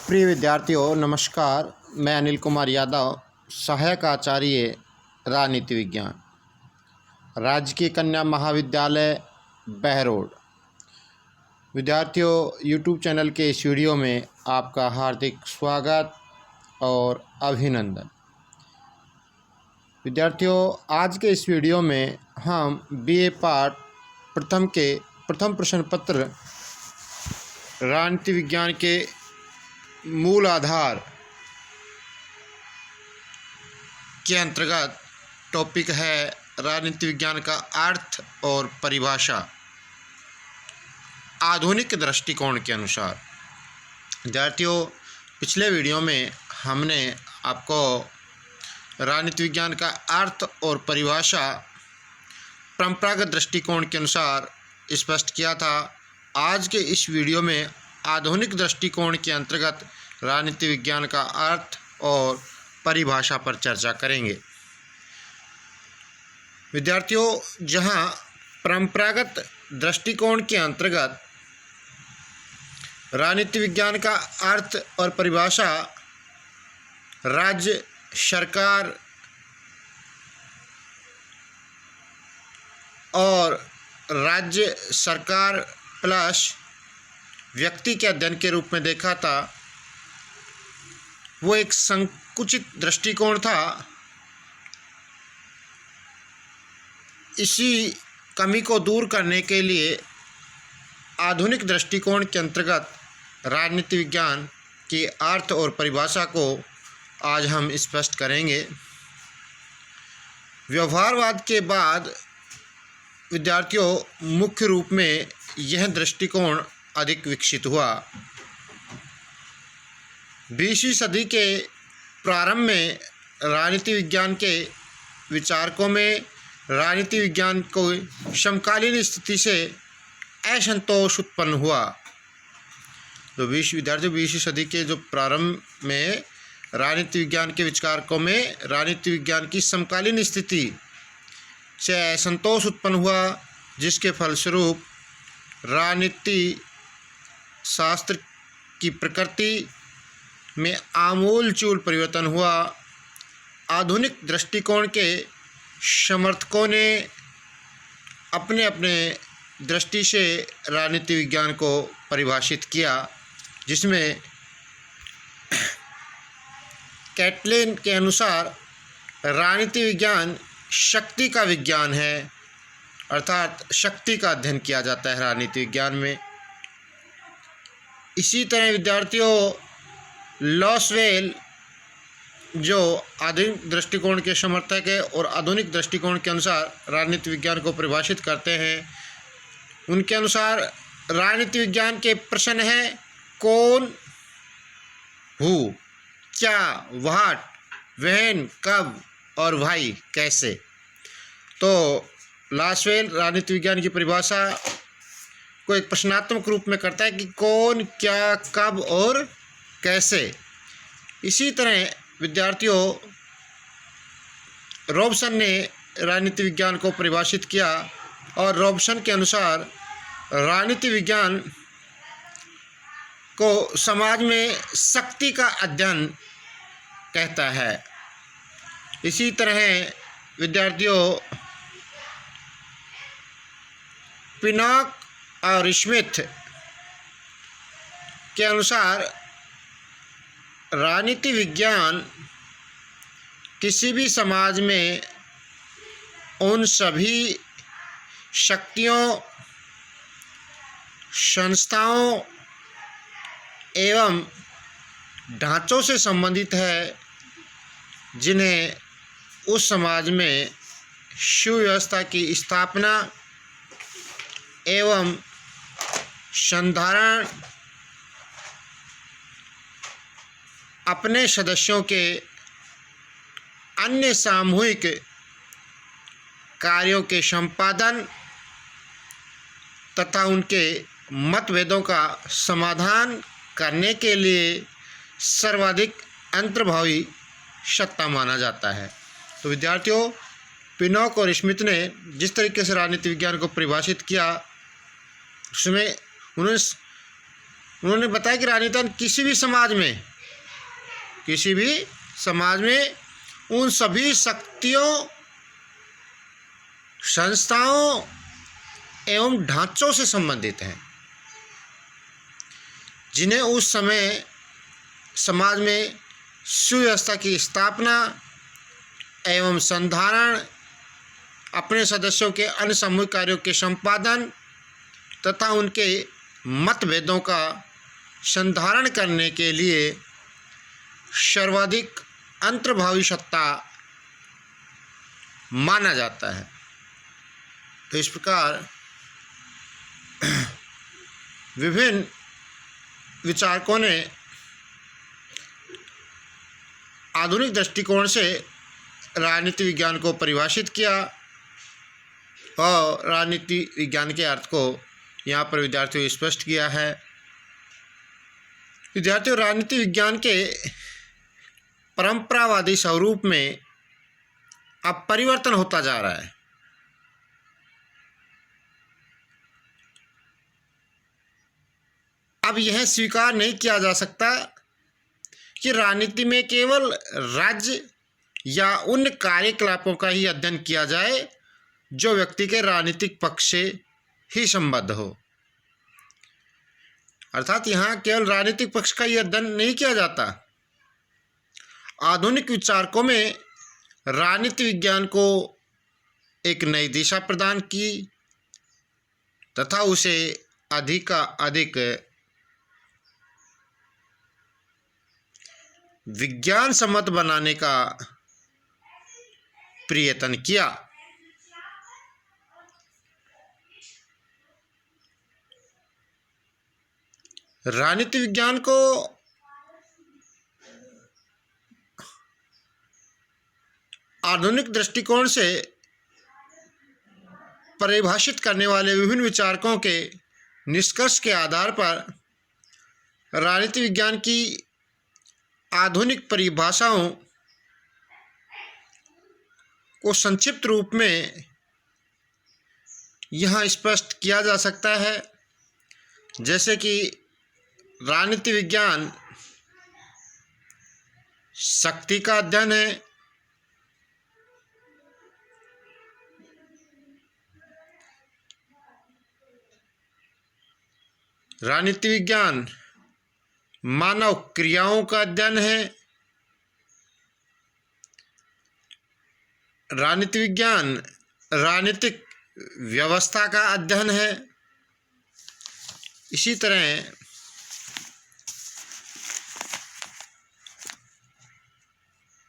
प्रिय विद्यार्थियों नमस्कार। मैं अनिल कुमार यादव, सहायक आचार्य राजनीति विज्ञान, राजकीय कन्या महाविद्यालय बहरोड। विद्यार्थियों, यूट्यूब चैनल के इस वीडियो में आपका हार्दिक स्वागत और अभिनंदन। विद्यार्थियों, आज के इस वीडियो में हम बीए पार्ट प्रथम के प्रथम प्रश्न पत्र राजनीति विज्ञान के मूल आधार के अंतर्गत टॉपिक है राजनीति विज्ञान का अर्थ और परिभाषा आधुनिक दृष्टिकोण के अनुसार। विद्यार्थियों, पिछले वीडियो में हमने आपको राजनीति विज्ञान का अर्थ और परिभाषा परंपरागत दृष्टिकोण के अनुसार स्पष्ट किया था। आज के इस वीडियो में आधुनिक दृष्टिकोण के अंतर्गत राजनीति विज्ञान का अर्थ और परिभाषा पर चर्चा करेंगे। विद्यार्थियों, जहां परंपरागत दृष्टिकोण के अंतर्गत राजनीति विज्ञान का अर्थ और परिभाषा राज्य सरकार और राज्य सरकार प्लस व्यक्ति के अध्ययन के रूप में देखा था, वो एक संकुचित दृष्टिकोण था। इसी कमी को दूर करने के लिए आधुनिक दृष्टिकोण के अंतर्गत राजनीति विज्ञान के अर्थ और परिभाषा को आज हम स्पष्ट करेंगे। व्यवहारवाद के बाद विद्यार्थियों मुख्य रूप में यह दृष्टिकोण अधिक विकसित हुआ। 20वीं सदी के प्रारंभ में राजनीति विज्ञान के विचारकों में राजनीति विज्ञान को समकालीन स्थिति से असंतोष उत्पन्न हुआ। तो 20वीं सदी के जो प्रारंभ में राजनीति विज्ञान के विचारकों में राजनीति विज्ञान की समकालीन स्थिति से असंतोष उत्पन्न हुआ, जिसके फलस्वरूप राजनीति शास्त्र की प्रकृति में आमूलचूल परिवर्तन हुआ। आधुनिक दृष्टिकोण के समर्थकों ने अपने अपने दृष्टि से राजनीति विज्ञान को परिभाषित किया, जिसमें कैटलिन के अनुसार राजनीति विज्ञान शक्ति का विज्ञान है, अर्थात शक्ति का अध्ययन किया जाता है राजनीति विज्ञान में। इसी तरह विद्यार्थियों लॉसवेल जो आधुनिक दृष्टिकोण के समर्थक है और आधुनिक दृष्टिकोण के अनुसार राजनीति विज्ञान को परिभाषित करते हैं, उनके अनुसार राजनीति विज्ञान के प्रश्न हैं कौन, हु, क्या, व्हाट, व्हेन, कब और व्हाई, कैसे। तो लॉसवेल राजनीति विज्ञान की परिभाषा को एक प्रश्नात्मक रूप में करता है कि कौन, क्या, कब और कैसे। इसी तरह विद्यार्थियों रॉबसन ने राजनीति विज्ञान को परिभाषित किया और रॉबसन के अनुसार राजनीति विज्ञान को समाज में शक्ति का अध्ययन कहता है। इसी तरह विद्यार्थियों पिनॉक और स्मिथ के अनुसार राजनीति विज्ञान किसी भी समाज में उन सभी शक्तियों, संस्थाओं एवं ढांचों से संबंधित है जिन्हें उस समाज में सुव्यवस्था की स्थापना एवं संधारण, अपने सदस्यों के अन्य सामूहिक कार्यों के संपादन तथा उनके मतभेदों का समाधान करने के लिए सर्वाधिक अंतर्भावी सत्ता माना जाता है। तो विद्यार्थियों पिनॉक और स्मिथ ने जिस तरीके से राजनीति विज्ञान को परिभाषित किया, उसमें उन्होंने उन्होंने बताया कि राजनीतिज्ञान किसी भी समाज में उन सभी शक्तियों, संस्थाओं एवं ढांचों से संबंधित हैं जिन्हें उस समय समाज में सुव्यवस्था की स्थापना एवं संधारण, अपने सदस्यों के अन्य सामूहिक कार्यों के संपादन तथा उनके मतभेदों का संधारण करने के लिए सर्वाधिक अंतर्भावी सत्ता माना जाता है। तो इस प्रकार विभिन्न विचारकों ने आधुनिक दृष्टिकोण से राजनीति विज्ञान को परिभाषित किया और राजनीति विज्ञान के अर्थ को यहाँ पर विद्यार्थियों ने स्पष्ट किया है। विद्यार्थियों, राजनीति विज्ञान के परंपरावादी स्वरूप में अब परिवर्तन होता जा रहा है। अब यह स्वीकार नहीं किया जा सकता कि राजनीति में केवल राज्य या उन कार्यकलापों का ही अध्ययन किया जाए जो व्यक्ति के राजनीतिक पक्ष से ही संबद्ध हो। अर्थात यहाँ केवल राजनीतिक पक्ष का ही अध्ययन नहीं किया जाता। आधुनिक विचारकों में राजनीति विज्ञान को एक नई दिशा प्रदान की तथा उसे अधिक विज्ञान सम्मत बनाने का प्रयत्न किया। राजनीति विज्ञान को आधुनिक दृष्टिकोण से परिभाषित करने वाले विभिन्न विचारकों के निष्कर्ष के आधार पर राजनीति विज्ञान की आधुनिक परिभाषाओं को संक्षिप्त रूप में यहाँ स्पष्ट किया जा सकता है। जैसे कि राजनीति विज्ञान शक्ति का अध्ययन है, राजनीति विज्ञान मानव क्रियाओं का अध्ययन है, राजनीति विज्ञान राजनीतिक व्यवस्था का अध्ययन है। इसी तरह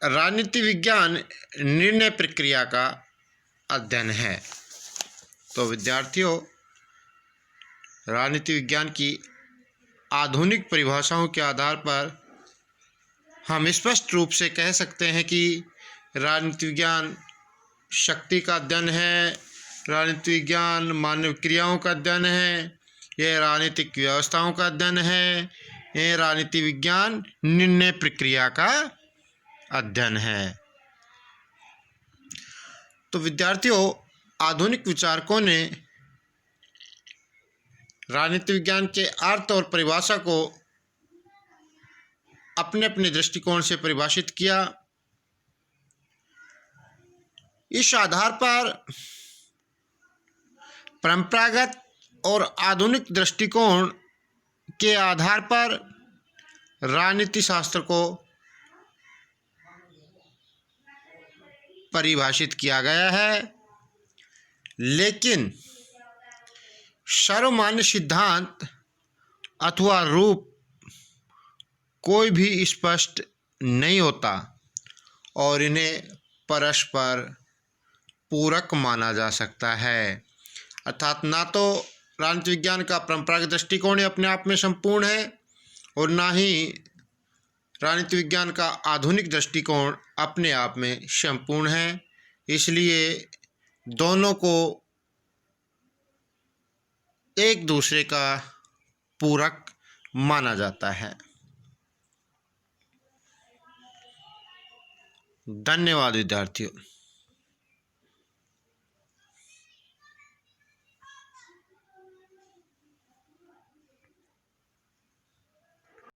राजनीति विज्ञान निर्णय प्रक्रिया का अध्ययन है। तो विद्यार्थियों, राजनीति विज्ञान की आधुनिक परिभाषाओं के आधार पर हम स्पष्ट रूप से कह सकते हैं कि राजनीति विज्ञान शक्ति का अध्ययन है, राजनीति विज्ञान मानव क्रियाओं का अध्ययन है, यह राजनीतिक व्यवस्थाओं का अध्ययन है, यह राजनीति विज्ञान निर्णय प्रक्रिया का अध्ययन है। तो विद्यार्थियों, आधुनिक विचारकों ने राजनीति विज्ञान के अर्थ और परिभाषा को अपने अपने दृष्टिकोण से परिभाषित किया। इस आधार पर परंपरागत और आधुनिक दृष्टिकोण के आधार पर राजनीति शास्त्र को परिभाषित किया गया है, लेकिन सर्वमान्य सिद्धांत अथवा रूप कोई भी स्पष्ट नहीं होता और इन्हें परस्पर पूरक माना जा सकता है। अर्थात ना तो राजनीति विज्ञान का परंपरागत दृष्टिकोण अपने आप में संपूर्ण है और ना ही राजनीति विज्ञान का आधुनिक दृष्टिकोण अपने आप में संपूर्ण है। इसलिए दोनों को एक दूसरे का पूरक माना जाता है। धन्यवाद विद्यार्थियों।